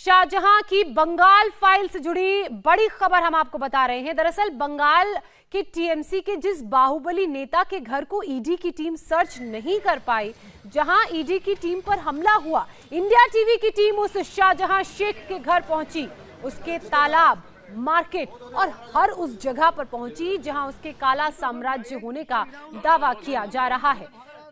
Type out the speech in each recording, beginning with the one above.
शाहजहां की बंगाल फाइल से जुड़ी बड़ी खबर हम आपको बता रहे हैं। दरअसल बंगाल के टीएमसी के जिस बाहुबली नेता के घर को ईडी की टीम सर्च नहीं कर पाई, जहां ईडी की टीम पर हमला हुआ, इंडिया टीवी की टीम उस शाहजहां शेख के घर पहुंची, उसके तालाब, मार्केट और हर उस जगह पर पहुंची जहां उसके काला साम्राज्य होने का दावा किया जा रहा है।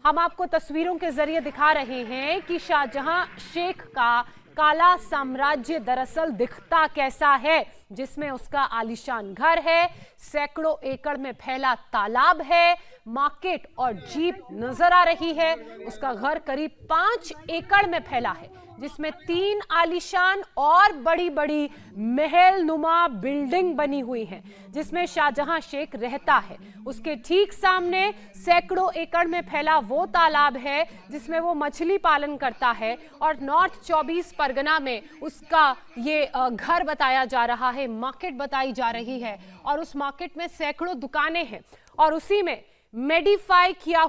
हम आपको तस्वीरों के जरिए दिखा रहे हैं कि शाहजहां शेख का काला साम्राज्य दरअसल दिखता कैसा है, जिसमें उसका आलीशान घर है, सैकड़ों एकड़ में फैला तालाब है, मार्केट और जीप नजर आ रही है। उसका घर करीब 5 एकड़ में फैला है, जिसमें 3 आलीशान और बड़ी बड़ी महल नुमा बिल्डिंग बनी हुई है, जिसमें शाहजहां शेख रहता है। उसके ठीक सामने सैकड़ों एकड़ में फैला वो तालाब है जिसमें वो मछली पालन करता है, और नॉर्थ 24 परगना में उसका ये घर बताया जा रहा है, मार्केट बताई जा रही है, और उस मार्केट में सैकड़ों दुकानें हैं, और उसी में मॉडिफाइड किया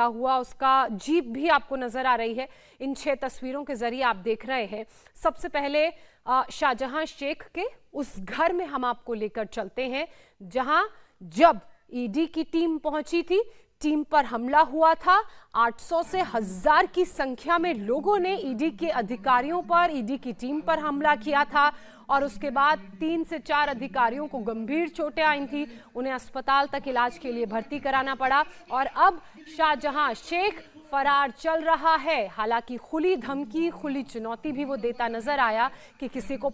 हुआ उसका जीप भी आपको नजर आ रही है। इन 6 तस्वीरों के जरिए आप देख रहे हैं। सबसे पहले शाहजहां शेख के उस घर में हम आपको लेकर चलते हैं, जहां जब ईडी की टीम पहुंची थी, टीम पर हमला हुआ था। 800 से 1000 की संख्या में लोगों ने ईडी के अधिकारियों पर, ईडी की टीम पर हमला किया था, और उसके बाद 3 से 4 अधिकारियों को गंभीर चोटें आई थी। उन्हें अस्पताल तक इलाज के लिए भर्ती कराना पड़ा, और अब शाहजहां शेख फरार चल रहा है। हालांकि खुली धमकी, खुली चुनौती भी वो देता नजर आया कि किसी को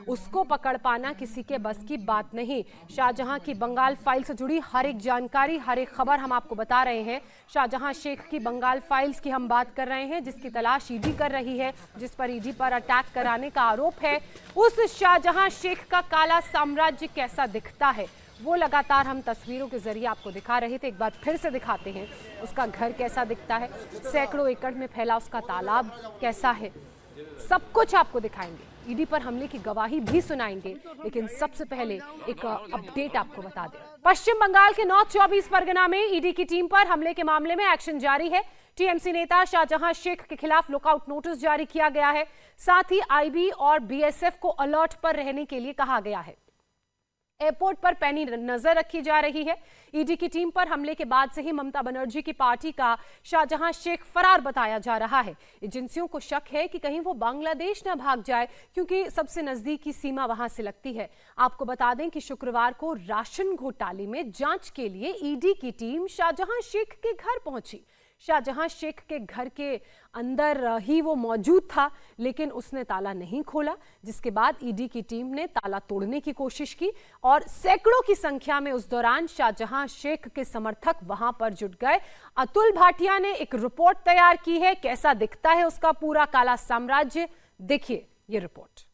उसको पकड़ पाना किसी के बस की बात नहीं। शाहजहां की बंगाल फाइल से जुड़ी हर एक जानकारी, हर एक खबर हम आपको बता रहे हैं। शाहजहां शेख की बंगाल फाइल्स की हम बात कर रहे हैं, जिसकी तलाश ईडी कर रही है, जिस पर ईडी पर अटैक कराने का आरोप है। उस शाहजहां शेख का काला साम्राज्य कैसा दिखता है, वो लगातार हम तस्वीरों के जरिए आपको दिखा रहे थे। एक बार फिर से दिखाते हैं उसका घर कैसा दिखता है, सैकड़ों एकड़ में फैला उसका तालाब कैसा है, सब कुछ आपको दिखाएंगे। ईडी पर हमले की गवाही भी सुनाएंगे, लेकिन सबसे पहले एक अपडेट आपको बता दें। पश्चिम बंगाल के नॉर्थ 24 परगना में ईडी की टीम पर हमले के मामले में एक्शन जारी है। टीएमसी नेता शाहजहां शेख के खिलाफ लुकआउट नोटिस जारी किया गया है। साथ ही आईबी और बीएसएफ को अलर्ट पर रहने के लिए कहा गया है। एयरपोर्ट पर पैनी नजर रखी जा रही है। ईडी की टीम पर हमले के बाद से ही ममता बनर्जी की पार्टी का शाहजहां शेख फरार बताया जा रहा है। एजेंसियों को शक है कि कहीं वो बांग्लादेश न भाग जाए, क्योंकि सबसे नजदीकी सीमा वहां से लगती है। आपको बता दें कि शुक्रवार को राशन घोटाले में जांच के लिए ईडी की टीम शाहजहां शेख के घर पहुंची। शाहजहां शेख के घर के अंदर ही वो मौजूद था, लेकिन उसने ताला नहीं खोला, जिसके बाद ईडी की टीम ने ताला तोड़ने की कोशिश की, और सैकड़ों की संख्या में उस दौरान शाहजहां शेख के समर्थक वहां पर जुट गए। अतुल भाटिया ने एक रिपोर्ट तैयार की है, कैसा दिखता है उसका पूरा काला साम्राज्य, देखिए ये रिपोर्ट।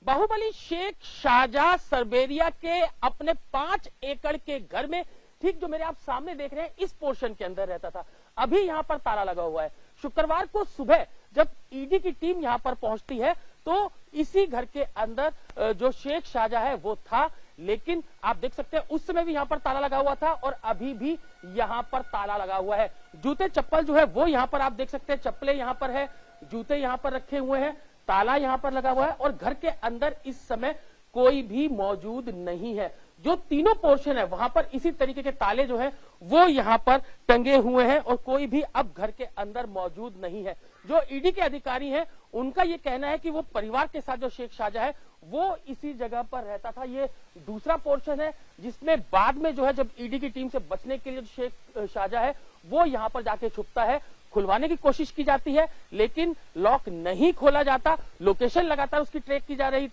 बाहुबली शेख शाहजहां सरबेरिया के अपने 5 एकड़ के घर में, ठीक जो मेरे आप सामने देख रहे हैं, इस पोर्शन के अंदर रहता था। अभी यहाँ पर ताला लगा हुआ है। शुक्रवार को सुबह जब ईडी की टीम यहाँ पर पहुंचती है, तो इसी घर के अंदर जो शेख शाहजहां है वो था, लेकिन आप देख सकते हैं उस समय भी यहाँ पर ताला लगा हुआ था, और अभी भी यहाँ पर ताला लगा हुआ है। जूते चप्पल जो है वो यहाँ पर आप देख सकते हैं, चप्पलें यहाँ पर है, जूते यहाँ पर रखे हुए हैं, ताला यहाँ पर लगा हुआ है, और घर के अंदर इस समय कोई भी मौजूद नहीं है। जो तीनों पोर्शन है वहां पर इसी तरीके के ताले जो है वो यहाँ पर टंगे हुए हैं, और कोई भी अब घर के अंदर मौजूद नहीं है। जो ईडी के अधिकारी हैं उनका ये कहना है कि वो परिवार के साथ जो शेख शाहजहां है वो इसी जगह पर रहता था। ये दूसरा पोर्शन है जिसमें बाद में जो है, जब ईडी की टीम से बचने के लिए शेख शाहजहां है वो यहाँ पर जाके छुपता है। खुलवाने की कोशिश की जाती है, लेकिन लॉक नहीं खोला जाता। लोकेशन लगातार उसकी ट्रेस की जा रही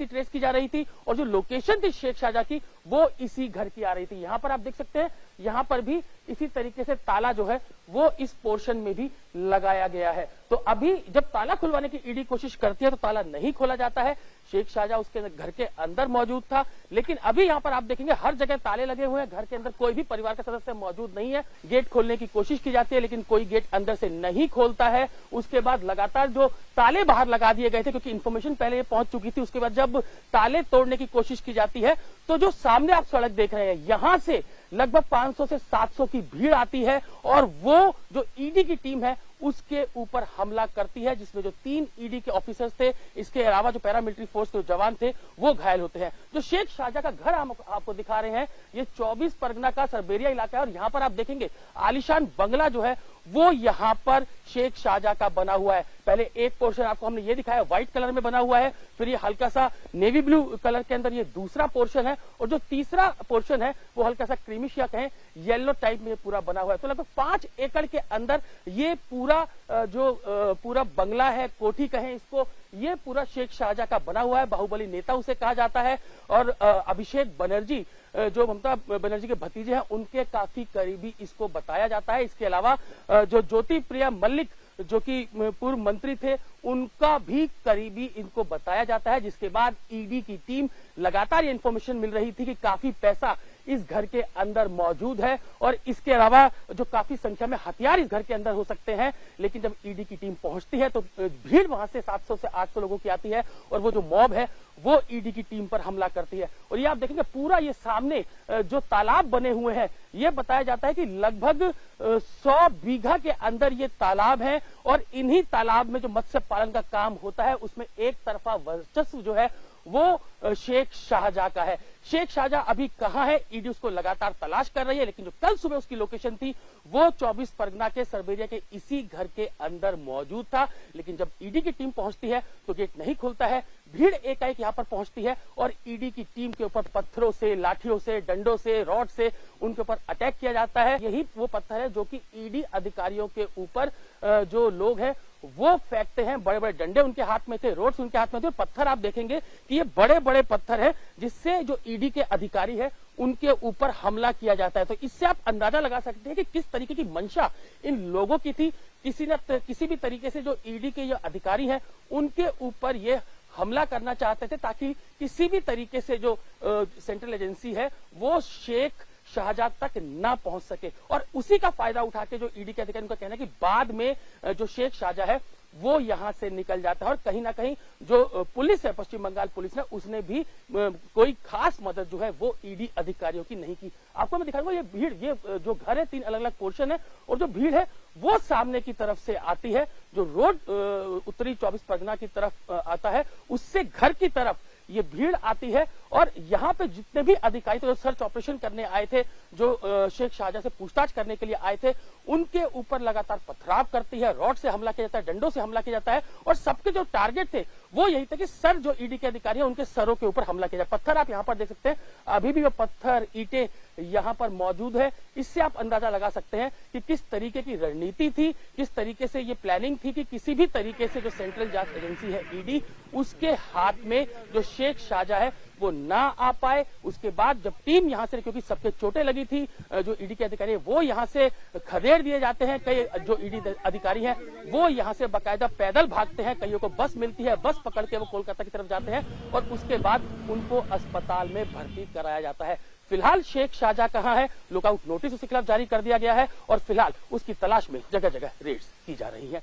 थी, और जो लोकेशन थी शेख शाहजहां की वो इसी घर की आ रही थी। यहाँ पर आप देख सकते हैं, यहाँ पर भी इसी तरीके से ताला जो है वो इस पोर्शन में भी लगाया गया है। तो अभी जब ताला खुलवाने की ईडी कोशिश करती है तो ताला नहीं खोला जाता है। शेख शाहजहां उसके घर के अंदर मौजूद था, लेकिन अभी यहाँ पर आप देखेंगे हर जगह ताले लगे हुए हैं। घर के अंदर कोई भी परिवार का सदस्य मौजूद नहीं है। गेट खोलने की कोशिश की जाती है, लेकिन कोई गेट अंदर से नहीं खोलता है। उसके बाद लगातार जो ताले बाहर लगा दिए गए थे, क्योंकि इन्फॉर्मेशन पहले ये पहुंच चुकी थी। उसके बाद जब ताले तोड़ने की कोशिश की जाती है, तो जो सामने आप सड़क देख रहे हैं, यहां से लगभग 500 से 700 की भीड़ आती है, और वो जो ईडी की टीम है उसके ऊपर हमला करती है, जिसमें जो 3 ईडी के ऑफिसर्स थे, इसके अलावा जो पैरामिलिट्री फोर्स के जवान थे, वो घायल होते हैं। जो शेख शाहजहां का घर हम आपको दिखा रहे हैं, ये 24 परगना का सरबेरिया इलाका है और यहाँ पर आप देखेंगे आलीशान बंगला जो है वो यहाँ पर शेख शाहजहां का बना हुआ है। पहले एक पोर्शन आपको हमने ये दिखाया व्हाइट कलर में बना हुआ है, फिर ये हल्का सा नेवी ब्लू कलर के अंदर ये दूसरा पोर्शन है, और जो तीसरा पोर्शन है वो हल्का सा क्रीमिश या कहें येलो टाइप में पूरा बना हुआ है। तो लगभग 5 एकड़ के अंदर ये पूरा पूरा बंगला है, कोठी कहें इसको, ये पूरा शेख शाहजहां का बना हुआ है। बाहुबली नेता उसे कहा जाता है, और अभिषेक बनर्जी जो ममता बनर्जी के भतीजे हैं, उनके काफी करीबी इसको बताया जाता है। इसके अलावा जो ज्योति प्रिया मल्लिक जो कि पूर्व मंत्री थे, उनका भी करीबी इनको बताया जाता है। जिसके बाद ईडी की टीम लगातार ये इंफॉर्मेशन मिल रही थी कि काफी पैसा इस घर के अंदर मौजूद है, और इसके अलावा जो काफी संख्या में हथियार इस घर के अंदर हो सकते हैं। लेकिन जब ईडी की टीम पहुंचती है तो भीड़ वहां से 700 से 800 लोगों की आती है, और वो जो मॉब है वो ईडी की टीम पर हमला करती है। और ये आप देखेंगे पूरा ये सामने जो तालाब बने हुए हैं, ये बताया जाता है कि लगभग 100 बीघा के अंदर ये तालाब है, और इन्हीं तालाब में जो मत्स्य पालन का काम होता है उसमें एक तरफा वर्चस्व जो है वो शेख शाहजहां का है। शेख शाहजहां अभी कहां है, ईडी उसको लगातार तलाश कर रही है, लेकिन जो कल सुबह उसकी लोकेशन थी वो 24 परगना के सरबेरिया के इसी घर के अंदर मौजूद था। लेकिन जब ईडी की टीम पहुंचती है तो गेट नहीं खुलता है, भीड़ एकाएक यहां पर पहुंचती है, और ईडी की टीम के ऊपर पत्थरों से, लाठियों से, डंडों से, रॉड से उनके ऊपर अटैक किया जाता है। यही वो पत्थर है जो कि ईडी अधिकारियों के ऊपर जो लोग हैं वो फेंकते हैं। बड़े बड़े डंडे उनके हाथ में थे, रोड्स उनके हाथ में थे, और पत्थर आप देखेंगे कि ये बड़े बड़े पत्थर है, जिससे जो ईडी के अधिकारी है उनके ऊपर हमला किया जाता है। तो इससे आप अंदाजा लगा सकते हैं कि किस तरीके की मंशा इन लोगों की थी। किसी भी तरीके से जो ईडी के ये अधिकारी हैं उनके ऊपर ये हमला करना चाहते थे, ताकि किसी भी तरीके से जो सेंट्रल एजेंसी है वो शेख शाहजहां तक ना पहुंच सके। और उसी का फायदा उठा के जो ईडी के अधिकारी, उनका कहना है कि बाद में जो शेख शाहजहां है वो यहां से निकल जाता है, और कहीं ना कहीं जो पुलिस है, पश्चिम बंगाल पुलिस ने, उसने भी कोई खास मदद जो है वो ईडी अधिकारियों की नहीं की। आपको मैं दिखाऊंगा ये भीड़, ये जो घर है 3 अलग अलग पोर्शन है, और जो भीड़ है वो सामने की तरफ से आती है, जो रोड उत्तरी 24 परगना की तरफ आता है, उससे घर की तरफ ये भीड़ आती है। और यहाँ पे जितने भी अधिकारी थे जो सर्च ऑपरेशन करने आए थे, जो शेख शाहजहां से पूछताछ करने के लिए आए थे, उनके ऊपर लगातार पथराव करती है, रॉड से हमला किया जाता है, डंडों से हमला किया जाता है, और सबके जो टारगेट थे वो यही था कि सर जो ईडी के अधिकारी है उनके सरों के ऊपर हमला किया जाए। पत्थर आप यहाँ पर देख सकते हैं, अभी भी वो पत्थर ईंटें यहाँ पर मौजूद है। इससे आप अंदाजा लगा सकते हैं कि किस तरीके की रणनीति थी, किस तरीके से ये प्लानिंग थी कि किसी भी तरीके से जो सेंट्रल जांच एजेंसी है ईडी, उसके हाथ में जो शेख शाहजहां है वो ना आ पाए। उसके बाद जब टीम यहां से, क्योंकि सबके चोटें लगी थी, जो ईडी के अधिकारी है वो यहां से खदेड़ दिए जाते हैं। कई जो ईडी अधिकारी हैं वो यहां से बाकायदा पैदल भागते हैं, कईयों को बस मिलती है, बस पकड़ के वो कोलकाता की तरफ जाते हैं, और उसके बाद उनको अस्पताल में भर्ती कराया जाता है। फिलहाल शेख शाहजहां कहां है, लुकआउट नोटिस उसके खिलाफ जारी कर दिया गया है, और फिलहाल उसकी तलाश में जगह जगह रेड्स की जा रही है।